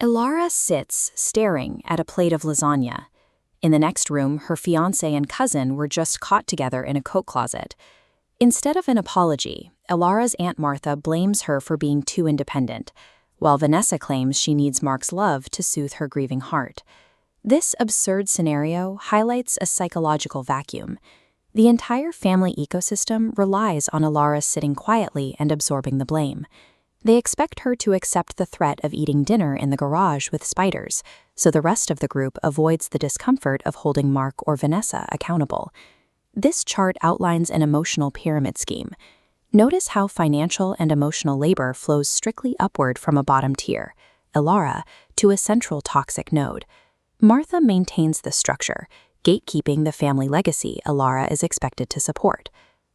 Elara sits, staring at a plate of lasagna. In the next room, her fiancé and cousin were just caught together in a coat closet. Instead of an apology, Elara's Aunt Martha blames her for being too independent, while Vanessa claims she needs Mark's love to soothe her grieving heart. This absurd scenario highlights a psychological vacuum. The entire family ecosystem relies on Elara sitting quietly and absorbing the blame. They expect her to accept the threat of eating dinner in the garage with spiders, so the rest of the group avoids the discomfort of holding Mark or Vanessa accountable. This chart outlines an emotional pyramid scheme. Notice how financial and emotional labor flows strictly upward from a bottom tier, Elara, to a central toxic node. Martha maintains the structure, gatekeeping the family legacy Elara is expected to support.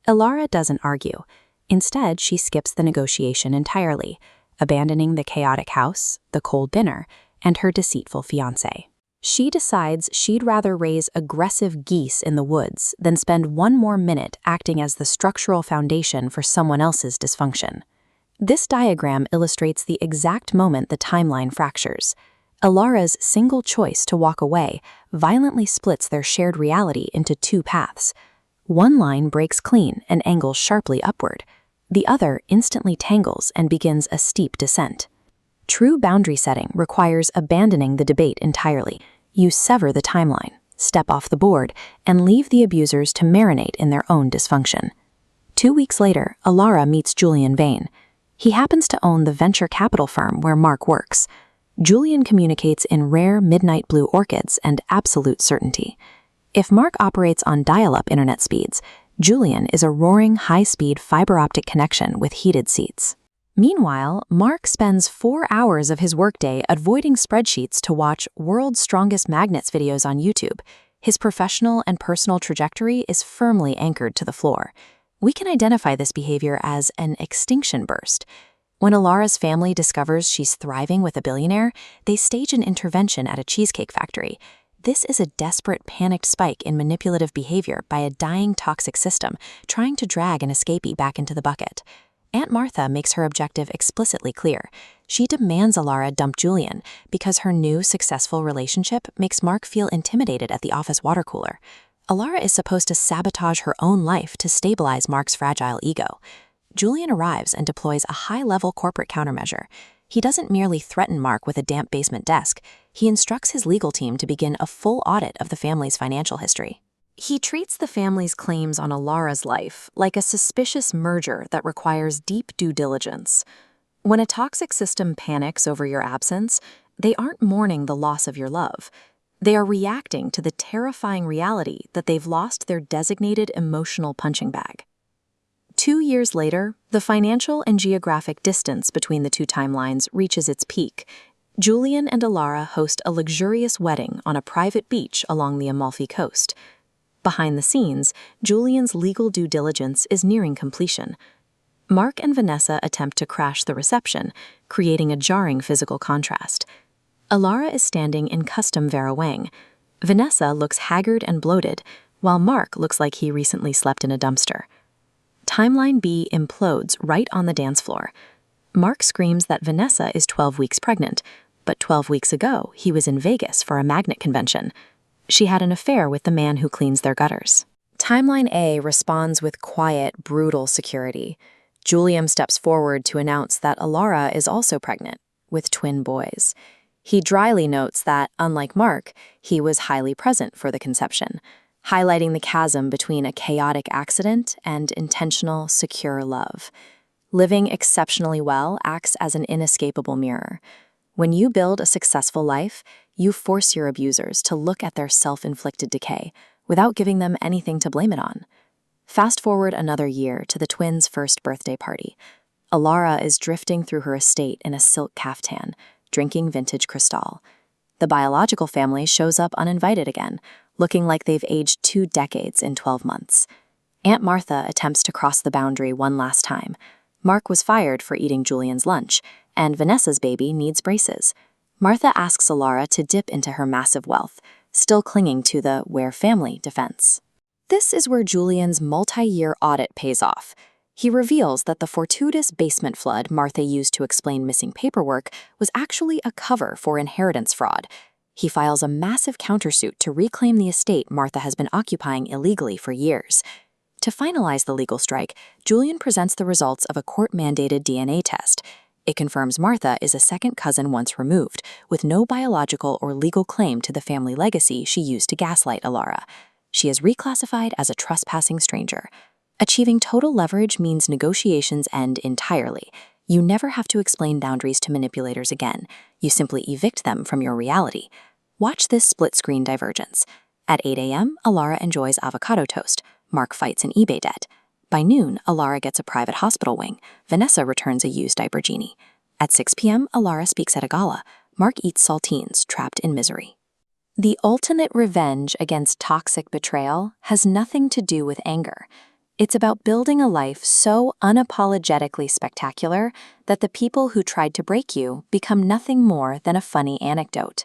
Elara doesn't argue. Instead, she skips the negotiation entirely, abandoning the chaotic house, the cold dinner, and her deceitful fiancé. She decides she'd rather raise aggressive geese in the woods than spend one more minute acting as the structural foundation for someone else's dysfunction. This diagram illustrates the exact moment the timeline fractures. Elara's single choice to walk away violently splits their shared reality into two paths. One line breaks clean and angles sharply upward. The other instantly tangles and begins a steep descent. True boundary setting requires abandoning the debate entirely. You sever the timeline, step off the board, and leave the abusers to marinate in their own dysfunction. 2 weeks later, Elara meets Julian Vane. He happens to own the venture capital firm where Mark works. Julian communicates in rare midnight blue orchids and absolute certainty. If Mark operates on dial-up internet speeds, Julian is a roaring, high-speed fiber optic connection with heated seats. Meanwhile, Mark spends 4 hours of his workday avoiding spreadsheets to watch World's Strongest Magnets videos on YouTube. His professional and personal trajectory is firmly anchored to the floor. We can identify this behavior as an extinction burst. When Elara's family discovers she's thriving with a billionaire, they stage an intervention at a cheesecake factory. This is a desperate, panicked spike in manipulative behavior by a dying toxic system trying to drag an escapee back into the bucket. Aunt Martha makes her objective explicitly clear. She demands Elara dump Julian because her new, successful relationship makes Mark feel intimidated at the office water cooler. Elara is supposed to sabotage her own life to stabilize Mark's fragile ego. Julian arrives and deploys a high-level corporate countermeasure. He doesn't merely threaten Mark with a damp basement desk. He instructs his legal team to begin a full audit of the family's financial history. He treats the family's claims on Elara's life like a suspicious merger that requires deep due diligence. When a toxic system panics over your absence, they aren't mourning the loss of your love. They are reacting to the terrifying reality that they've lost their designated emotional punching bag. 2 years later, the financial and geographic distance between the two timelines reaches its peak. Julian and Elara host a luxurious wedding on a private beach along the Amalfi Coast. Behind the scenes, Julian's legal due diligence is nearing completion. Mark and Vanessa attempt to crash the reception, creating a jarring physical contrast. Elara is standing in custom Vera Wang. Vanessa looks haggard and bloated, while Mark looks like he recently slept in a dumpster. Timeline B implodes right on the dance floor. Mark screams that Vanessa is 12 weeks pregnant, but 12 weeks ago he was in Vegas for a magnet convention. She had an affair with the man who cleans their gutters. Timeline A responds with quiet, brutal security. Julian steps forward to announce that Elara is also pregnant, with twin boys. He dryly notes that, unlike Mark, he was highly present for the conception, highlighting the chasm between a chaotic accident and intentional, secure love. Living exceptionally well acts as an inescapable mirror. When you build a successful life, you force your abusers to look at their self-inflicted decay without giving them anything to blame it on. Fast forward another year to the twins' first birthday party. Elara is drifting through her estate in a silk caftan, drinking vintage Cristal. The biological family shows up uninvited again, looking like they've aged 2 decades in 12 months. Aunt Martha attempts to cross the boundary one last time. Mark was fired for eating Julian's lunch, and Vanessa's baby needs braces. Martha asks Elara to dip into her massive wealth, still clinging to the "we're family" defense. This is where Julian's multi-year audit pays off. He reveals that the fortuitous basement flood Martha used to explain missing paperwork was actually a cover for inheritance fraud. He files a massive countersuit to reclaim the estate Martha has been occupying illegally for years. To finalize the legal strike, Julian presents the results of a court-mandated DNA test. It confirms Martha is a second cousin once removed, with no biological or legal claim to the family legacy she used to gaslight Elara. She is reclassified as a trespassing stranger. Achieving total leverage means negotiations end entirely. You never have to explain boundaries to manipulators again. You simply evict them from your reality. Watch this split-screen divergence. At 8 a.m., Elara enjoys avocado toast. Mark fights an eBay debt. By noon, Elara gets a private hospital wing. Vanessa returns a used diaper genie. At 6 p.m., Elara speaks at a gala. Mark eats saltines, trapped in misery. The ultimate revenge against toxic betrayal has nothing to do with anger. It's about building a life so unapologetically spectacular that the people who tried to break you become nothing more than a funny anecdote.